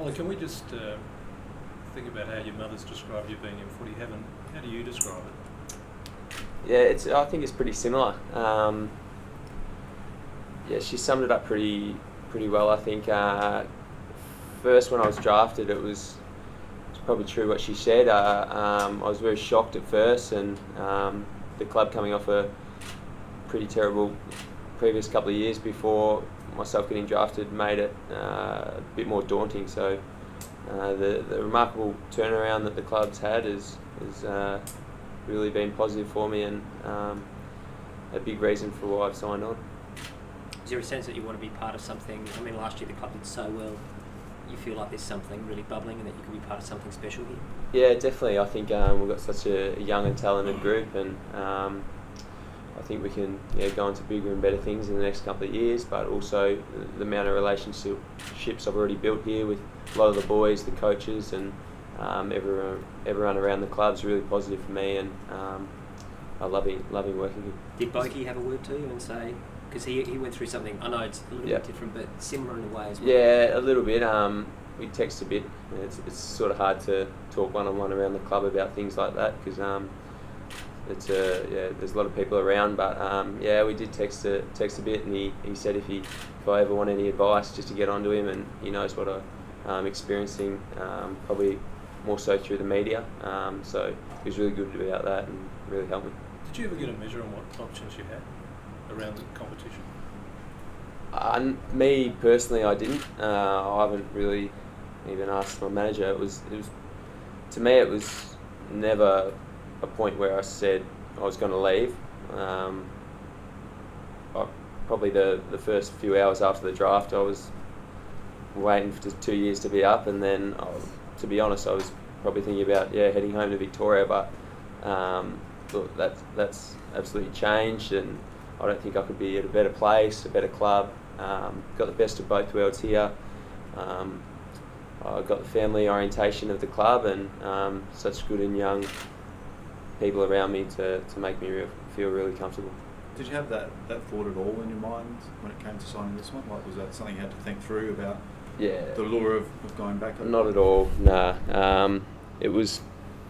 Ollie, can we just think about how your mother's described you being in footy heaven? How do you describe it? Yeah, I think it's pretty similar. She summed it up pretty well. I think first when I was drafted, it was probably true what she said. I was very shocked at first, and the club coming off a pretty terrible previous couple of years before myself getting drafted made it a bit more daunting. So the remarkable turnaround that the club's had has really been positive for me, and a big reason for why I've signed on. Is there a sense that you want to be part of something? I mean, last year the club did so well. You feel like there's something really bubbling and that you can be part of something special here? Yeah, definitely. I think we've got such a young and talented group, and I think we can go into bigger and better things in the next couple of years, but also the amount of relationships I've already built here with a lot of the boys, the coaches, and everyone around the club is really positive for me, and I'm loving working here. Did Boki have a word to you and say, because he went through something, I know it's a little bit different, but similar in a way as well? Yeah, a little bit. We text a bit. It's sort of hard to talk one-on-one around the club about things like that, because there's a lot of people around, but we did text a bit, and he said if I ever want any advice, just to get onto him, and he knows what I'm experiencing, probably more so through the media, so he was really good about that and really helped me. Did you ever get a measure on what options you had around the competition? Me personally, I didn't. I haven't really even asked my manager. It was to me, it was never a point where I said I was going to leave. Probably the first few hours after the draft, I was waiting for 2 years to be up, and then, to be honest, I was probably thinking about heading home to Victoria. But look, that's absolutely changed, and I don't think I could be at a better place, a better club. Got the best of both worlds here. I got the family orientation of the club, and such good and young people around me to make me feel really comfortable. Did you have that thought at all in your mind when it came to signing this one? Like, was that something you had to think through about the lure of going back? Not at all, nah. It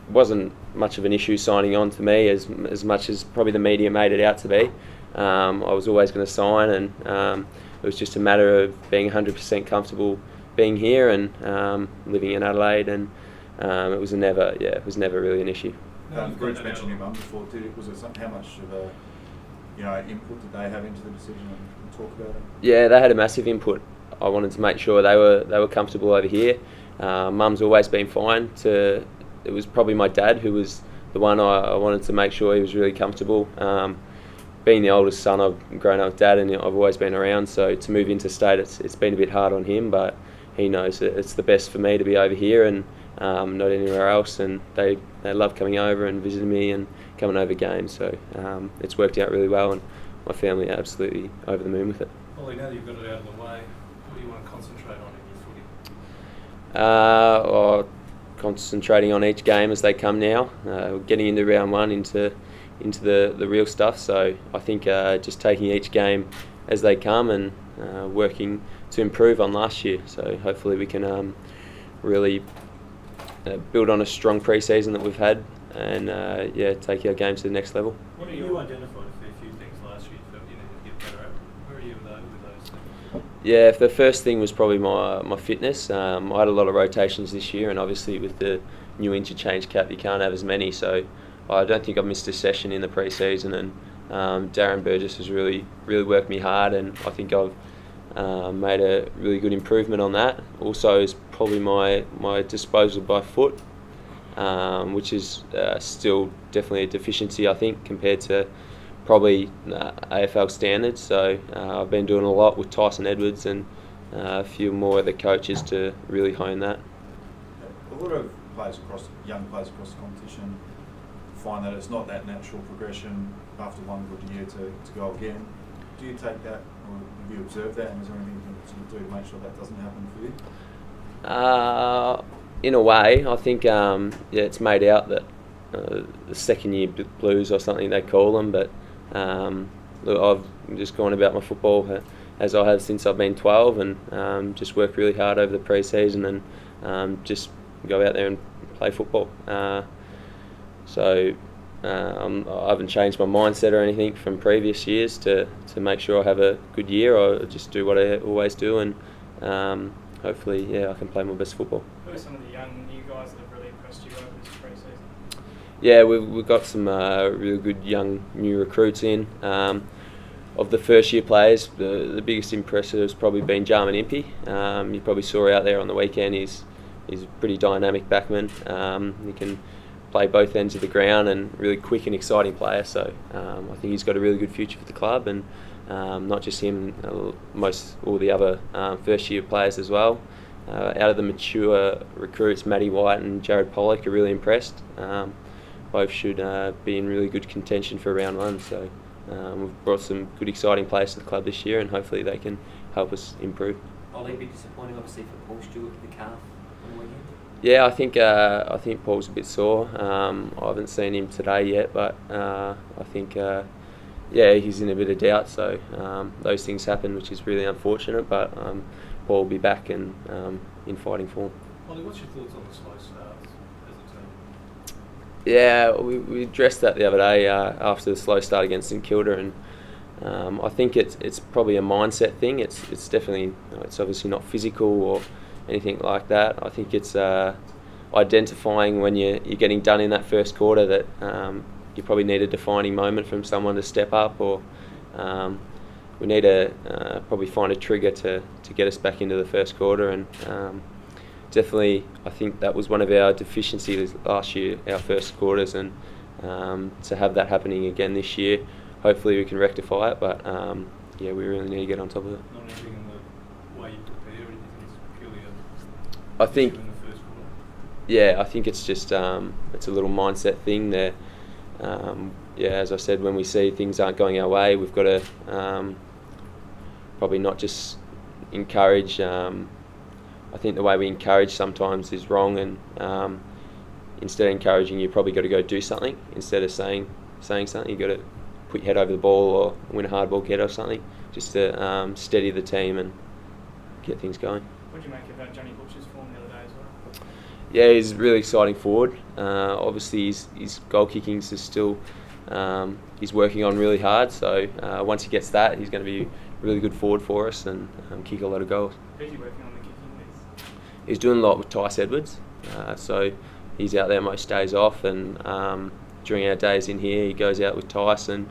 wasn't much of an issue signing on to me as much as probably the media made it out to be. I was always going to sign, and it was just a matter of being 100% comfortable being here and living in Adelaide, and it was never really an issue. Bruce mentioned your mum before. Was it how much of a input did they have into the decision and talk about it? Yeah, they had a massive input. I wanted to make sure they were comfortable over here. Mum's always been fine. It was probably my dad who was the one I wanted to make sure he was really comfortable. Being the oldest son, I've grown up with Dad, and I've always been around. So to move interstate, it's been a bit hard on him, but he knows that it's the best for me to be over here and not anywhere else. And they love coming over and visiting me and coming over games. So it's worked out really well, and my family are absolutely over the moon with it. Ollie, now that you've got it out of the way, what do you want to concentrate on in your footy? Concentrating on each game as they come now. We're getting into round one, into the real stuff. So I think just taking each game as they come and working to improve on last year. So hopefully we can really build on a strong pre-season that we've had, and take our game to the next level. What do you identified a fair few things last year you felt you needed to get better at? Where are you with those things? Yeah, the first thing was probably my fitness. I had a lot of rotations this year, and obviously with the new interchange cap you can't have as many, so I don't think I've missed a session in the pre-season, and Darren Burgess has really worked me hard, and I think I've made a really good improvement on that. Also is probably my disposal by foot, which is still definitely a deficiency, I think, compared to probably AFL standards. So I've been doing a lot with Tyson Edwards and a few more of the coaches to really hone that. A lot of young players across the competition find that it's not that natural progression after one good year to go again. Do you take that, or have you observed that, and is there anything you can sort of do to make sure that doesn't happen for you? In a way, I think it's made out that the second year blues or something they call them, but look, I've just gone about my football, as I have since I've been 12, and just work really hard over the pre-season and just go out there and play football. So I haven't changed my mindset or anything from previous years to make sure I have a good year. I just do what I always do, and hopefully, I can play my best football. Who are some of the young new guys that have really impressed you over this pre-season? Yeah, we've got some really good young new recruits in. Of the first year players, the biggest impressor has probably been Jarman Impey. You probably saw out there on the weekend. He's a pretty dynamic backman. He can play both ends of the ground and really quick and exciting player. So I think he's got a really good future for the club, and not just him, all the other first year players as well. Out of the mature recruits, Matty White and Jared Pollock are really impressed. Both should be in really good contention for round one. So we've brought some good exciting players to the club this year, and hopefully they can help us improve. Ollie, a bit disappointing obviously for Paul Stewart with the calf on the weekend. Yeah, I think Paul's a bit sore. I haven't seen him today yet, but I think he's in a bit of doubt. So those things happen, which is really unfortunate. But Paul will be back and in fighting form. Ollie, what's your thoughts on the slow start as a team? Yeah, we addressed that the other day after the slow start against St Kilda, and I think it's probably a mindset thing. It's definitely, it's obviously not physical or anything like that. I think it's identifying when you're getting done in that first quarter that you probably need a defining moment from someone to step up, or we need to probably find a trigger to get us back into the first quarter. And definitely, I think that was one of our deficiencies last year, our first quarters, and to have that happening again this year, hopefully we can rectify it. But we really need to get on top of it. Not anything in the way you prepare, or anything, it's purely I think, in the first quarter? yeah, I think it's just it's a little mindset thing there. As I said, when we see things aren't going our way, we've got to probably not just encourage. I think the way we encourage sometimes is wrong, and instead of encouraging, you probably got to go do something instead of saying something. You got to put your head over the ball or win a hard ball get or something, just to steady the team and get things going. What do you make of Johnny Butcher's form the other day as well? Yeah, he's a really exciting forward. Obviously, his goal kickings is still he's working on really hard. So once he gets that, he's going to be a really good forward for us and kick a lot of goals. Who's he working on the kicking with? He's doing a lot with Tice Edwards. So he's out there most days off, and during our days in here, he goes out with Tice and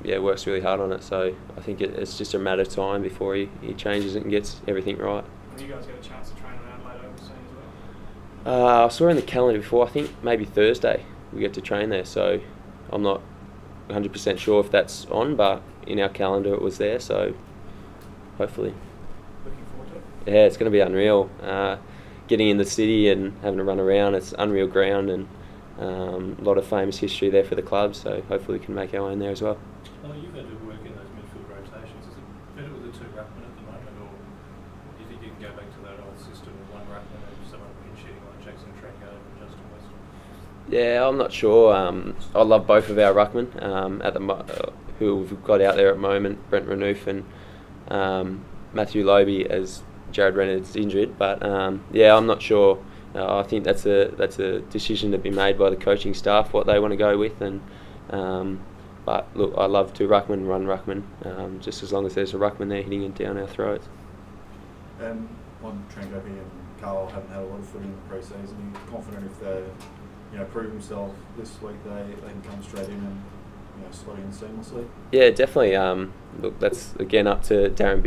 works really hard on it. So I think it's just a matter of time before he changes it and gets everything right. Have you guys got a chance to train on Adelaide over soon as well? I saw in the calendar before, I think maybe Thursday we get to train there, so I'm not 100% sure if that's on, but in our calendar it was there, so hopefully. Looking forward to it? Yeah, it's going to be unreal. Getting in the city and having to run around, it's unreal ground, and a lot of famous history there for the club, so hopefully we can make our own there as well. Well, you've had to work in those midfield rotations. Is it better with the two ruckmen at the moment, or do you think you can go back to that old system of one ruckman and someone pinch-hitting like Jackson Trango and Justin West? Yeah, I'm not sure. I love both of our ruckmen who we've got out there at the moment, Brent Renouf and Matthew Lobe, as Jared Renard's injured. But I'm not sure. I think that's a decision to be made by the coaching staff, what they want to go with. And but look, I love to ruckman, run ruckman, just as long as there's a ruckman there hitting it down our throats. On Trango and Carl haven't had a lot of footy in the pre-season. Are you confident if they prove themselves this week, they can come straight in and slot in seamlessly? Yeah, definitely. Look, that's again up to Darren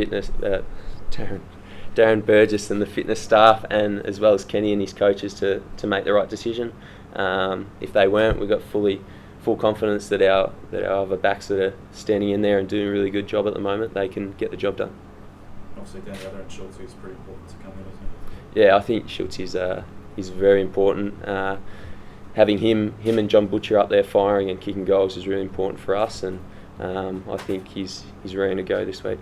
Burgess and the fitness staff, and as well as Kenny and his coaches to make the right decision. If they weren't, we've got full confidence that our other backs that are standing in there and doing a really good job at the moment, they can get the job done. Obviously down the other end, Schultz is pretty important to come in, isn't it? Yeah, I think Schultz is very important. Having him and John Butcher up there firing and kicking goals is really important for us, and I think he's ready to go this week.